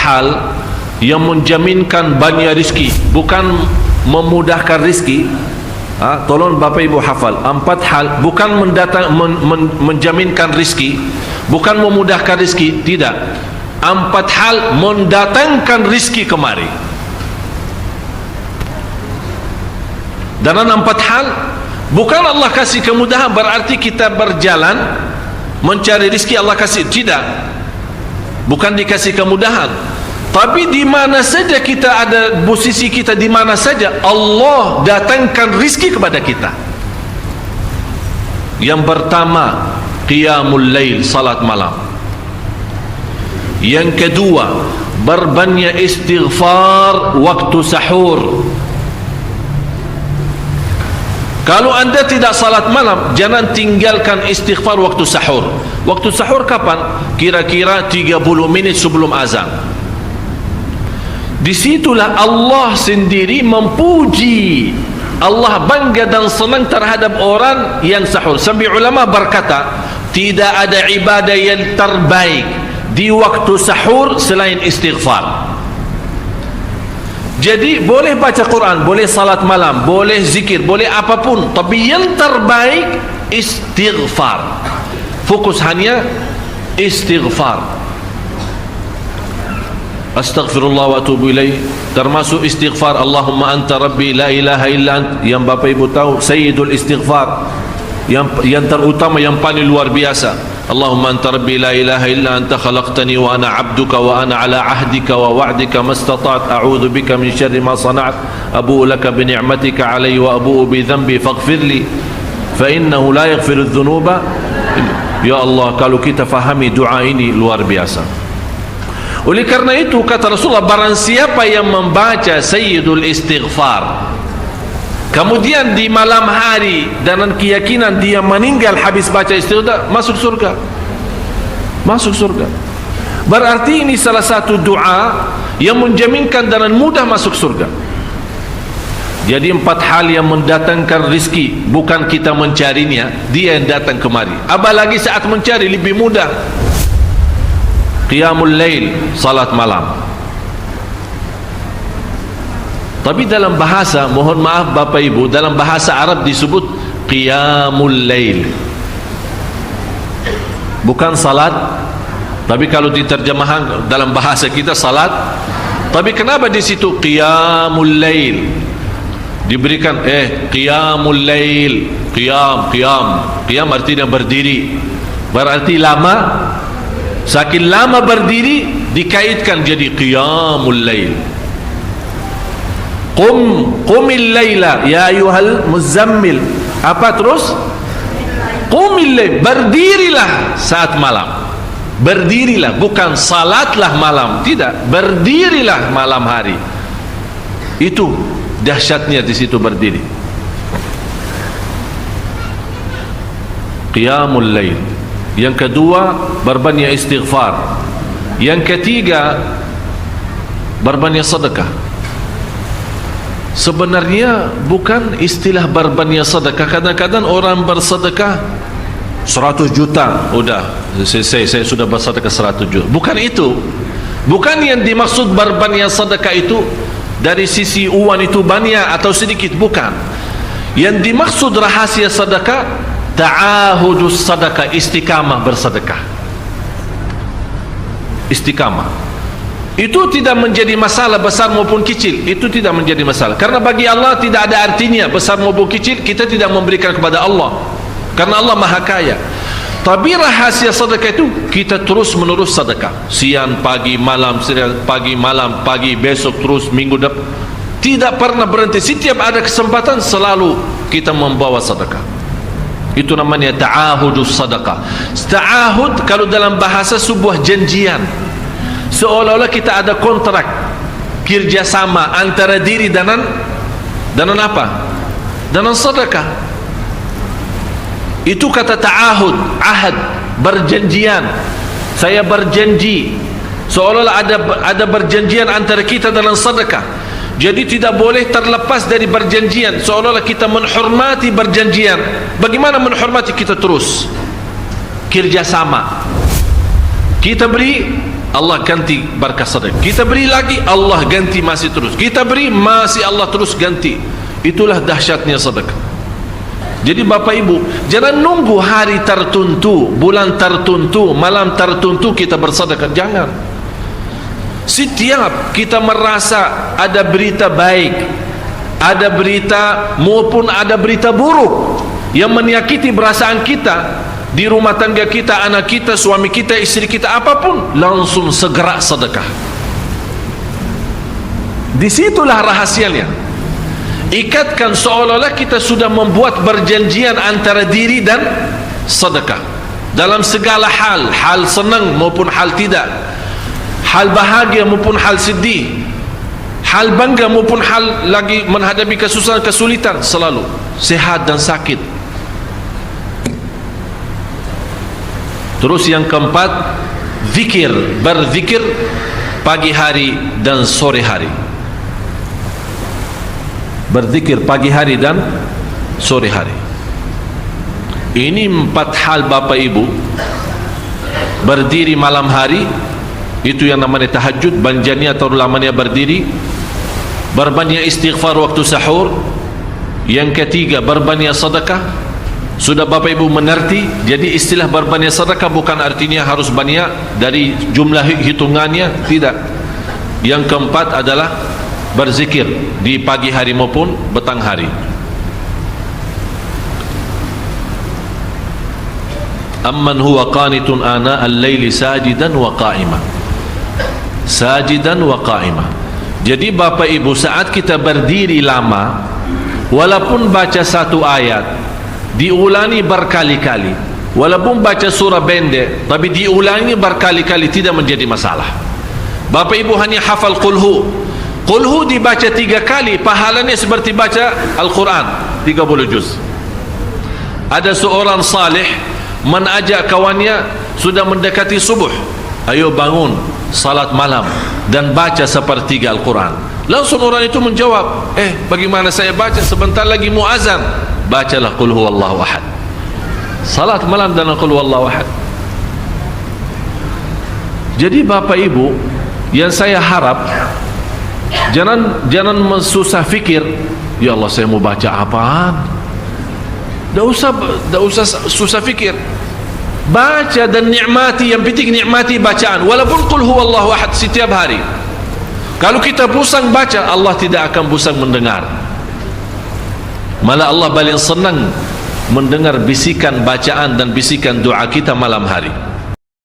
hal yang menjaminkan banyak rizki, bukan memudahkan rizki. Tolong Bapak Ibu hafal, 4 hal bukan menjaminkan rizki, bukan memudahkan rizki, tidak. 4 hal mendatangkan rizki kemari. Dan 4 hal bukan Allah kasih kemudahan berarti kita berjalan mencari rizki Allah kasih, tidak. Bukan dikasih kemudahan, tapi di mana saja kita ada, posisi kita di mana saja, Allah datangkan rizki kepada kita. Yang pertama, qiyamul lail, salat malam. Yang kedua, berbanyak istighfar waktu sahur. Kalau anda tidak salat malam, jangan tinggalkan istighfar waktu sahur. Waktu sahur kapan? Kira-kira 30 minit sebelum azan. Disitulah Allah sendiri memuji, Allah bangga dan senang terhadap orang yang sahur. Sampai ulama berkata, tidak ada ibadah yang terbaik di waktu sahur selain istighfar. Jadi boleh baca Quran, boleh salat malam, boleh zikir, boleh apapun, tapi yang terbaik istighfar. Fokus hanya istighfar. Astaghfirullah wa atubu ilaih, termasuk istighfar Allahumma anta rabbi la ilaha illa ant, yang Bapak Ibu tahu sayyidul istighfar, yang terutama, yang paling luar biasa. Allahumma anta rabbi la ilaha illa anta khalaqtani wa ana abduka wa ana ala ahdika wa wa'dika mastata'at a'udhu bika min syarri ma sana'at abu'u laka bi ni'matika alayya wa abu'u bi dhanbi faghfirli fa innahu la yaghfiru dhunuba. Ya Allah, kalau kita fahami doa ini luar biasa. Oleh karena itu kata Rasulullah, barang siapa yang membaca sayyidul istighfar kemudian di malam hari dengan keyakinan dia meninggal habis baca istighfar, masuk surga. Masuk surga. Berarti ini salah satu doa yang menjaminkan dengan mudah masuk surga. Jadi 4 hal yang mendatangkan rizki, bukan kita mencarinya, dia yang datang kemari. Apalagi saat mencari lebih mudah. Qiyamul lail, salat malam. Tapi dalam bahasa, mohon maaf Bapak Ibu, dalam bahasa Arab disebut qiyamul lail, bukan salat. Tapi kalau diterjemahkan dalam bahasa kita salat. Tapi kenapa di situ qiyamul lail diberikan qiyamul lail? Qiyam artinya berdiri, berarti lama. Saking lama berdiri dikaitkan jadi qiyamul lail. Qumil laila ya ayyuhal muzammil. Apa terus? Qumil lail, berdirilah saat malam. Berdirilah, bukan salatlah malam, tidak, berdirilah malam hari. Itu dahsyatnya di situ berdiri. Qiyamul lail. Yang kedua, berbanyak istighfar. Yang ketiga, berbanyak sedekah. Sebenarnya bukan istilah berbanyak sedekah. Kadang-kadang orang bersedekah 100 juta, udah saya sudah bersedekah 100 juta. Bukan itu. Bukan yang dimaksud berbanyak sedekah itu dari sisi uang itu banyak atau sedikit, bukan. Yang dimaksud rahasia sedekah, ta'ahudus sedekah, istiqamah bersedekah. Istiqamah itu tidak menjadi masalah besar maupun kecil, itu tidak menjadi masalah, karena bagi Allah tidak ada artinya besar maupun kecil. Kita tidak memberikan kepada Allah karena Allah maha kaya. Tapi rahasia sedekah itu kita terus menerus sedekah, siang pagi malam, siang pagi malam, pagi besok terus, minggu depan, tidak pernah berhenti. Setiap ada kesempatan selalu kita membawa sedekah. Itu namanya ta'ahudus sedekah. Ta'ahud kalau dalam bahasa sebuah janjian, seolah-olah kita ada kontrak kerjasama antara diri dan apa? Dengan sedekah. Itu kata ta'ahud, ahad, berjanjian. Saya berjanji, seolah-olah ada berjanjian antara kita dalam sedekah. Jadi tidak boleh terlepas dari berjanjian, seolah-olah kita menghormati berjanjian. Bagaimana menghormati? Kita terus kerjasama. Kita beri Allah ganti berkah sedekah. Kita beri lagi, Allah ganti masih terus. Kita beri, masih Allah terus ganti. Itulah dahsyatnya sedekah. Jadi Bapak Ibu, jangan nunggu hari tertentu, bulan tertentu, malam tertentu kita bersedekah. Jangan. Setiap kita merasa ada berita baik, ada berita maupun ada berita buruk yang menyakiti perasaan kita di rumah tangga kita, anak kita, suami kita, istri kita, apapun, langsung segera sedekah. Disitulah rahasianya. Ikatkan seolah-olah kita sudah membuat perjanjian antara diri dan sedekah dalam segala hal, hal senang maupun hal tidak, hal bahagia maupun hal sedih, hal bangga maupun hal lagi menghadapi kesusahan, kesulitan, selalu sehat dan sakit. Terus yang keempat, zikir, berzikir pagi hari dan sore hari. Berzikir pagi hari dan sore hari. Ini 4 hal Bapak Ibu. Berdiri malam hari, itu yang namanya tahajud, banjani atau lamanya berdiri. Berbanyak istighfar waktu sahur. Yang ketiga, berbanyak sedekah. Sudah Bapak Ibu mengerti. Jadi istilah berbanyak sedekah bukan artinya harus banyak dari jumlah hitungannya, tidak. Yang keempat adalah berzikir di pagi hari maupun petang hari. Amman huwa qanitun ana al-laili sajidan wa qa'ima. Sajidan wa qa'ima. Jadi Bapak Ibu, saat kita berdiri lama, walaupun baca satu ayat diulangi berkali-kali, walaupun baca surah pendek tapi diulangi berkali-kali, tidak menjadi masalah. Bapak Ibu hanya hafal qulhu. Qulhu dibaca 3 kali, pahalanya seperti baca Al-Quran 30 juz. Ada seorang salih mengajak kawannya, sudah mendekati subuh, ayo bangun salat malam dan baca sepertiga Al-Quran. Langsung orang itu menjawab, bagaimana saya baca, sebentar lagi muazan. Bacalah qul huwallahu ahad. Salat malam dan qul huwallahu ahad. Jadi Bapak Ibu, yang saya harap, jangan susah fikir, ya Allah saya mau baca apaan. Tidak usah susah fikir. Baca dan nikmati, yang penting nikmati bacaan. Walaupun qul huwallahu ahad setiap hari. Kalau kita pusing baca, Allah tidak akan pusing mendengar. Malah Allah paling senang mendengar bisikan bacaan dan bisikan doa kita malam hari.